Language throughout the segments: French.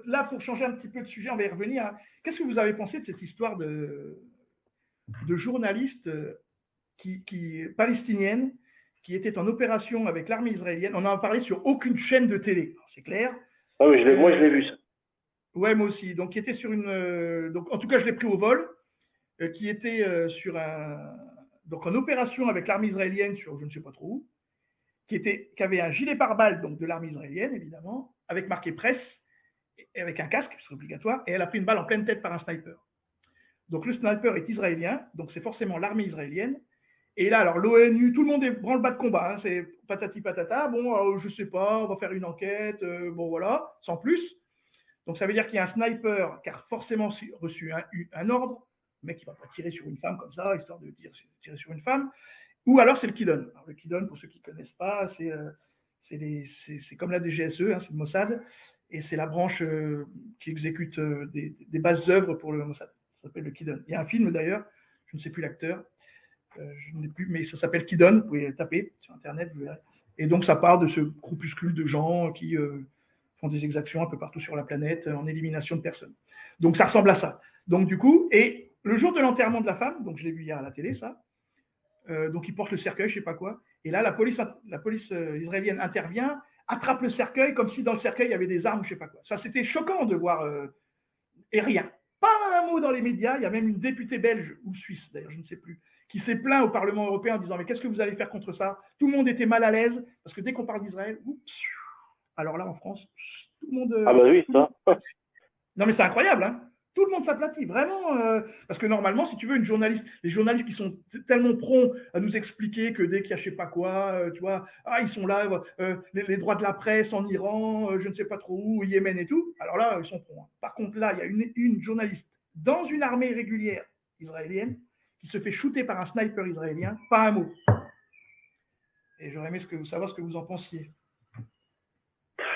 Là, pour changer un petit peu de sujet, on va y revenir. Qu'est-ce que vous avez pensé de cette histoire de journaliste palestinienne qui était en opération avec l'armée israélienne? On en a parlé sur aucune chaîne de télé, c'est clair. Ah oui, moi je l'ai vu ça. Ouais, moi aussi. Donc, qui était sur donc, en tout cas, je l'ai pris au vol, qui était donc en opération avec l'armée israélienne sur je ne sais pas trop où, qui avait un gilet pare-balles donc de l'armée israélienne évidemment, avec marqué presse et avec un casque, c'est obligatoire, et elle a pris une balle en pleine tête par un sniper. Donc le sniper est israélien, donc c'est forcément l'armée israélienne. Et là, alors l'ONU, tout le monde est branle-bas de combat, hein, c'est patati patata. Bon, alors, je sais pas, on va faire une enquête, bon voilà, sans plus. Donc ça veut dire qu'il y a un sniper qui a forcément reçu un ordre. Le mec, il va pas tirer sur une femme comme ça, histoire de tirer sur une femme. Ou alors c'est le Kidon. Alors, le Kidon, pour ceux qui ne connaissent pas, c'est comme la DGSE, hein, c'est le Mossad, et c'est la branche qui exécute des bases œuvres pour le Mossad. Ça s'appelle le Kidon. Il y a un film d'ailleurs, je ne sais plus l'acteur, je ne sais plus, mais ça s'appelle Kidon, vous pouvez taper sur Internet, vous verrez. Et donc ça part de ce groupuscule de gens qui font des exactions un peu partout sur la planète en élimination de personnes. Donc ça ressemble à ça. Donc du coup, et le jour de l'enterrement de la femme, donc je l'ai vu hier à la télé, ça, donc il porte le cercueil, je sais pas quoi, et là la police israélienne intervient, attrape le cercueil comme si dans le cercueil il y avait des armes, je sais pas quoi. Ça c'était choquant de voir, et rien. Pas un mot dans les médias, il y a même une députée belge, ou suisse d'ailleurs, je ne sais plus, qui s'est plaint au Parlement européen en disant mais qu'est-ce que vous allez faire contre ça? Tout le monde était mal à l'aise, parce que dès qu'on parle d'Israël, alors là en France, tout le monde... Ah bah oui, ça. Non mais c'est incroyable, hein. Tout le monde s'aplatit, vraiment. Parce que normalement, si tu veux, les journalistes qui sont tellement prompts à nous expliquer que dès qu'il y a je sais pas quoi, tu vois, ils sont là, les droits de la presse en Iran, je ne sais pas trop où, au Yémen et tout. Alors là, ils sont prompts. Hein. Par contre, là, il y a une journaliste dans une armée régulière israélienne qui se fait shooter par un sniper israélien, pas un mot. Et j'aurais aimé savoir ce que vous en pensiez.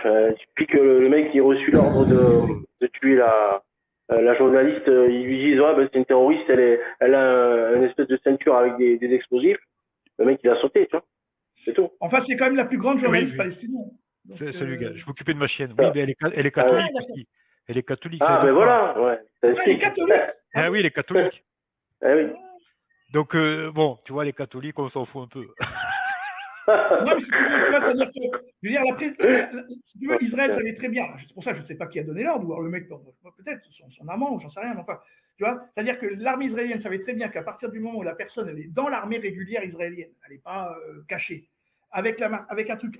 Depuis que le mec qui a reçu l'ordre de tuer la journaliste, ils lui disent ouais, c'est une terroriste, elle a une espèce de ceinture avec des explosifs. Le mec il a sauté, tu vois. C'est tout. Enfin, c'est quand même la plus grande journaliste palestinienne. Salut gars, je m'occupais de ma chienne. Oui, mais elle est catholique aussi. Elle est catholique. Ah ben voilà, ouais. Elle est catholique. Ah oui, elle est catholique. Ah oui. Donc bon, tu vois, les catholiques, on s'en fout un peu. Non, mais c'est-à-dire que, je veux dire, si tu veux, Israël savait très bien. C'est pour ça que je ne sais pas qui a donné l'ordre, ou alors le mec, peut-être son amant, ou j'en sais rien, mais enfin, tu vois, c'est-à-dire que l'armée israélienne savait très bien qu'à partir du moment où la personne elle est dans l'armée régulière israélienne, elle n'est pas cachée, avec un truc,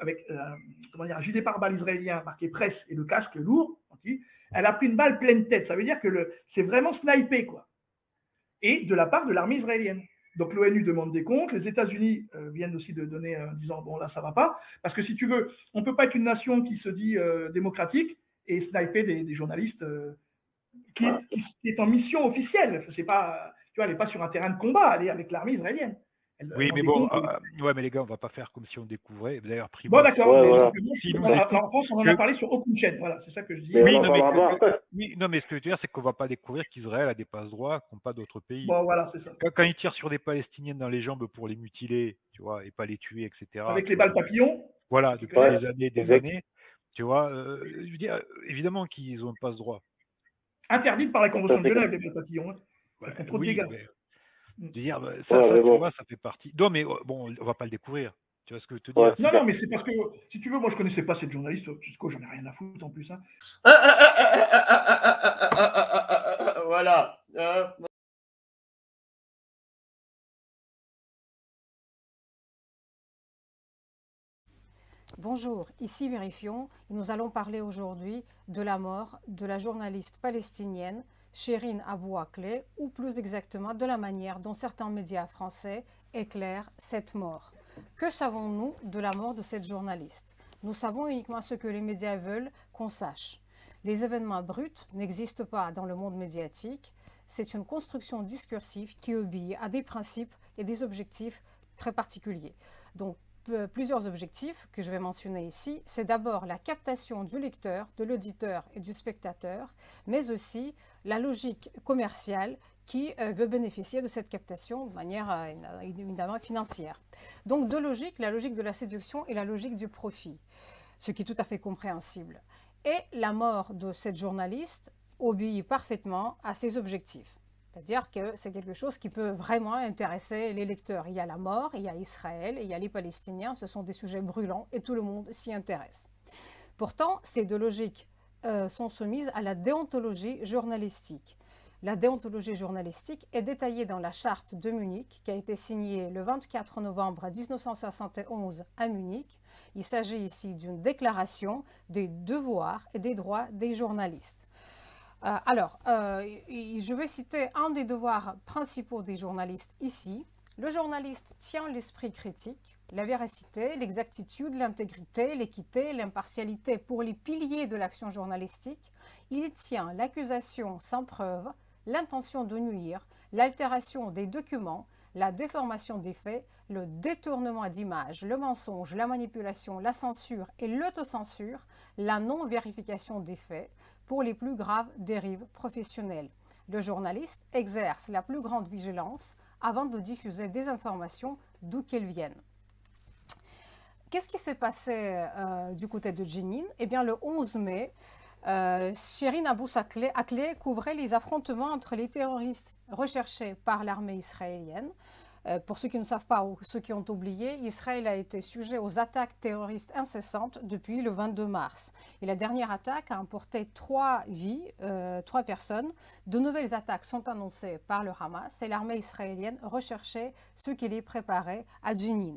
comment dire, un gilet pare-balles israélien marqué presse et le casque lourd, elle a pris une balle pleine tête. Ça veut dire que c'est vraiment snipé, quoi. Et de la part de l'armée israélienne. Donc l'ONU demande des comptes, les États-Unis viennent aussi de donner en disant bon là ça va pas, parce que si tu veux, on peut pas être une nation qui se dit démocratique et sniper des journalistes qui est en mission officielle. C'est pas, tu vois, elle est pas sur un terrain de combat, elle est avec l'armée israélienne. Oui, mais bon, ouais, mais les gars, on va pas faire comme si on découvrait. D'ailleurs, bon, d'accord. Ouais, voilà. En France, on en a parlé sur aucune chaîne. Voilà, c'est ça que je dis. Oui, non, mais ce que je veux dire, c'est qu'on va pas découvrir qu'Israël a des passe-droits qu'ont pas d'autres pays. Bon, voilà, c'est ça. Quand ils tirent sur des Palestiniennes dans les jambes pour les mutiler, tu vois, et pas les tuer, etc. Avec les balles papillons. Voilà, depuis des années, tu vois. Je veux dire, évidemment qu'ils ont un passe-droit. Interdite par la Convention de Genève, les balles papillons. Ouais, font trop de dégâts. Je veux dire, ça, tu vois, ça fait partie. Non, mais bon, on va pas le découvrir. Tu vois ce que je te dis? Non, mais c'est parce que, si tu veux, moi je connaissais pas cette journaliste, Cisco, j'en ai rien à foutre en plus. Hein. Voilà. Bonjour, ici Vérifions et nous allons parler aujourd'hui de la mort de la journaliste palestinienne Shireen Abu Akleh, ou plus exactement de la manière dont certains médias français éclairent cette mort. Que savons-nous de la mort de cette journaliste? Nous savons uniquement ce que les médias veulent qu'on sache. Les événements bruts n'existent pas dans le monde médiatique. C'est une construction discursive qui obéit à des principes et des objectifs très particuliers. Donc, plusieurs objectifs que je vais mentionner ici. C'est d'abord la captation du lecteur, de l'auditeur et du spectateur, mais aussi la logique commerciale qui veut bénéficier de cette captation de manière évidemment financière. Donc deux logiques, la logique de la séduction et la logique du profit, ce qui est tout à fait compréhensible. Et la mort de cette journaliste obéit parfaitement à ses objectifs. C'est-à-dire que c'est quelque chose qui peut vraiment intéresser les lecteurs. Il y a la mort, il y a Israël, il y a les Palestiniens, ce sont des sujets brûlants et tout le monde s'y intéresse. Pourtant, ces deux logiques sont soumises à la déontologie journalistique. La déontologie journalistique est détaillée dans la charte de Munich qui a été signée le 24 novembre 1971 à Munich. Il s'agit ici d'une déclaration des devoirs et des droits des journalistes. Je vais citer un des devoirs principaux des journalistes ici. Le journaliste tient l'esprit critique, la véracité, l'exactitude, l'intégrité, l'équité, l'impartialité pour les piliers de l'action journalistique. Il tient l'accusation sans preuve, l'intention de nuire, l'altération des documents, la déformation des faits, le détournement d'images, le mensonge, la manipulation, la censure et l'autocensure, la non-vérification des faits pour les plus graves dérives professionnelles. Le journaliste exerce la plus grande vigilance avant de diffuser des informations d'où qu'elles viennent. Qu'est-ce qui s'est passé du côté de Jenin? Eh bien, le 11 mai, Shirin Abu Akleh couvrait les affrontements entre les terroristes recherchés par l'armée israélienne. Pour ceux qui ne savent pas ou ceux qui ont oublié, Israël a été sujet aux attaques terroristes incessantes depuis le 22 mars. Et la dernière attaque a emporté 3 vies, 3 personnes. De nouvelles attaques sont annoncées par le Hamas et l'armée israélienne recherchait ceux qui les préparaient à Jenin.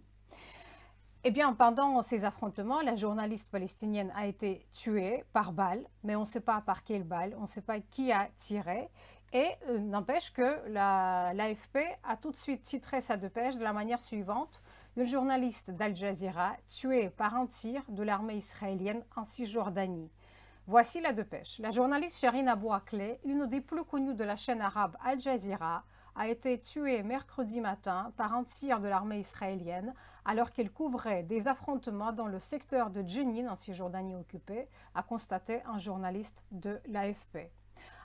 Eh bien, pendant ces affrontements, la journaliste palestinienne a été tuée par balle, mais on ne sait pas par quelle balle, on ne sait pas qui a tiré. Et n'empêche que l'AFP a tout de suite titré sa dépêche de la manière suivante: une journaliste d'Al Jazeera tuée par un tir de l'armée israélienne en Cisjordanie. Voici la dépêche. La journaliste Shirin Abu Akleh, une des plus connues de la chaîne arabe Al Jazeera, a été tuée mercredi matin par un tir de l'armée israélienne alors qu'elle couvrait des affrontements dans le secteur de Jenin en Cisjordanie occupée, a constaté un journaliste de l'AFP.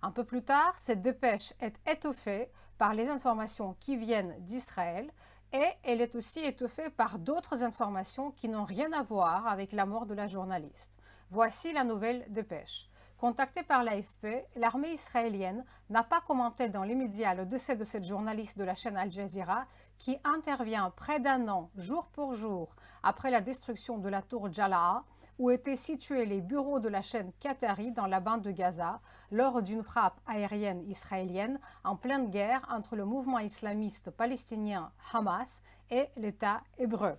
Un peu plus tard, cette dépêche est étoffée par les informations qui viennent d'Israël et elle est aussi étoffée par d'autres informations qui n'ont rien à voir avec la mort de la journaliste. Voici la nouvelle dépêche. Contactée par l'AFP, l'armée israélienne n'a pas commenté dans les médias le décès de cette journaliste de la chaîne Al Jazeera qui intervient près d'un an, jour pour jour, après la destruction de la tour Jalaa, où étaient situés les bureaux de la chaîne Qatari dans la bande de Gaza lors d'une frappe aérienne israélienne en pleine guerre entre le mouvement islamiste palestinien Hamas et l'État hébreu.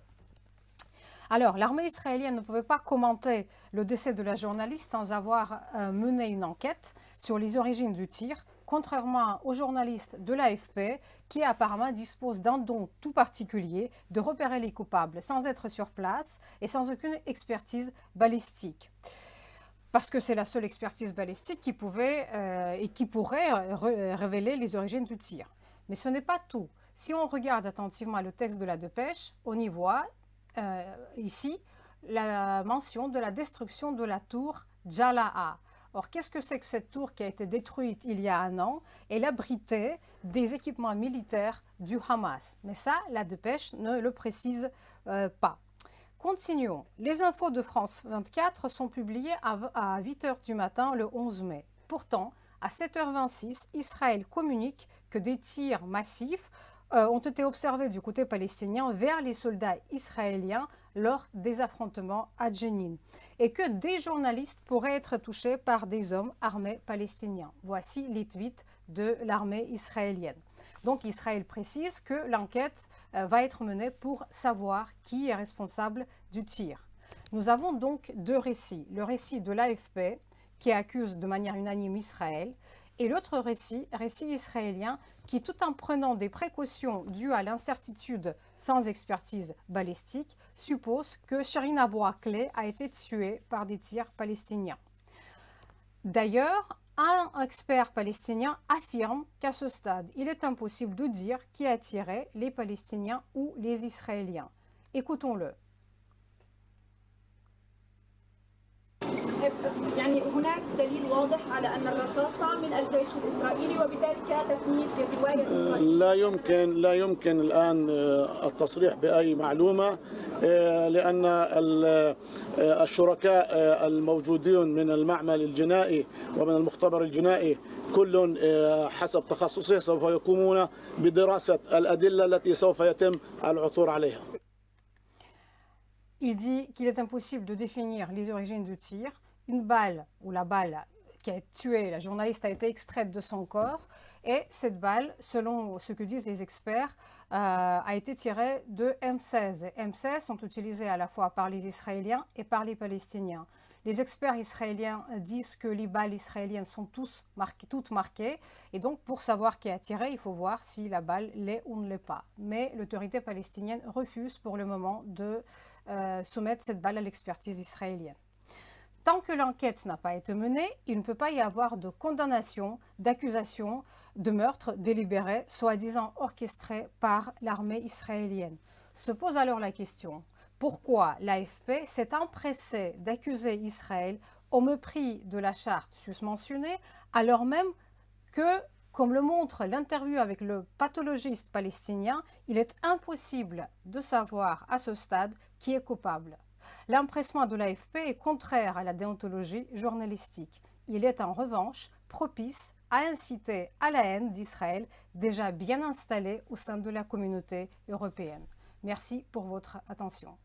Alors, l'armée israélienne ne pouvait pas commenter le décès de la journaliste sans avoir mené une enquête sur les origines du tir, contrairement aux journalistes de l'AFP qui apparemment disposent d'un don tout particulier de repérer les coupables sans être sur place et sans aucune expertise balistique. Parce que c'est la seule expertise balistique qui pouvait et qui pourrait révéler les origines du tir. Mais ce n'est pas tout. Si on regarde attentivement le texte de la dépêche, on y voit ici la mention de la destruction de la tour Jalaa. Or, qu'est-ce que c'est que cette tour qui a été détruite il y a un an? Elle abritait des équipements militaires du Hamas. Mais ça, la dépêche ne le précise pas. Continuons. Les infos de France 24 sont publiées à 8h du matin le 11 mai. Pourtant, à 7h26, Israël communique que des tirs massifs ont été observés du côté palestinien vers les soldats israéliens lors des affrontements à Jenin et que des journalistes pourraient être touchés par des hommes armés palestiniens. Voici les tweets de l'armée israélienne. Donc Israël précise que l'enquête va être menée pour savoir qui est responsable du tir. Nous avons donc deux récits. Le récit de l'AFP qui accuse de manière unanime Israël et l'autre récit israélien qui, tout en prenant des précautions dues à l'incertitude sans expertise balistique, suppose que Shirin Abu Akleh a été tuée par des tirs palestiniens. D'ailleurs, un expert palestinien affirme qu'à ce stade, il est impossible de dire qui a tiré, les Palestiniens ou les Israéliens. Écoutons-le. يعني هناك دليل واضح على أن الرصاصة من الجيش الإسرائيلي وبذلك تثميد رواية إسرائيل. لا يمكن الآن التصريح بأي معلومة لأن الشركاء الموجودين من المعمل الجنائي ومن المختبر الجنائي كل حسب تخصصه سوف يقومون بدراسة الأدلة التي سوف يتم العثور عليها. Il dit qu'il est impossible de définir les origines du tir. Une balle, ou la balle qui a tué la journaliste, a été extraite de son corps. Et cette balle, selon ce que disent les experts, a été tirée de M16. Et M16 sont utilisés à la fois par les Israéliens et par les Palestiniens. Les experts israéliens disent que les balles israéliennes sont toutes marquées. Et donc, pour savoir qui a tiré, il faut voir si la balle l'est ou ne l'est pas. Mais l'autorité palestinienne refuse pour le moment de soumettre cette balle à l'expertise israélienne. Tant que l'enquête n'a pas été menée, il ne peut pas y avoir de condamnation, d'accusation de meurtre délibéré, soi-disant orchestré par l'armée israélienne. Se pose alors la question, pourquoi l'AFP s'est empressé d'accuser Israël au mépris de la charte susmentionnée, alors même que, comme le montre l'interview avec le pathologiste palestinien, il est impossible de savoir à ce stade qui est coupable. L'empressement de l'AFP est contraire à la déontologie journalistique. Il est en revanche propice à inciter à la haine d'Israël, déjà bien installée au sein de la communauté européenne. Merci pour votre attention.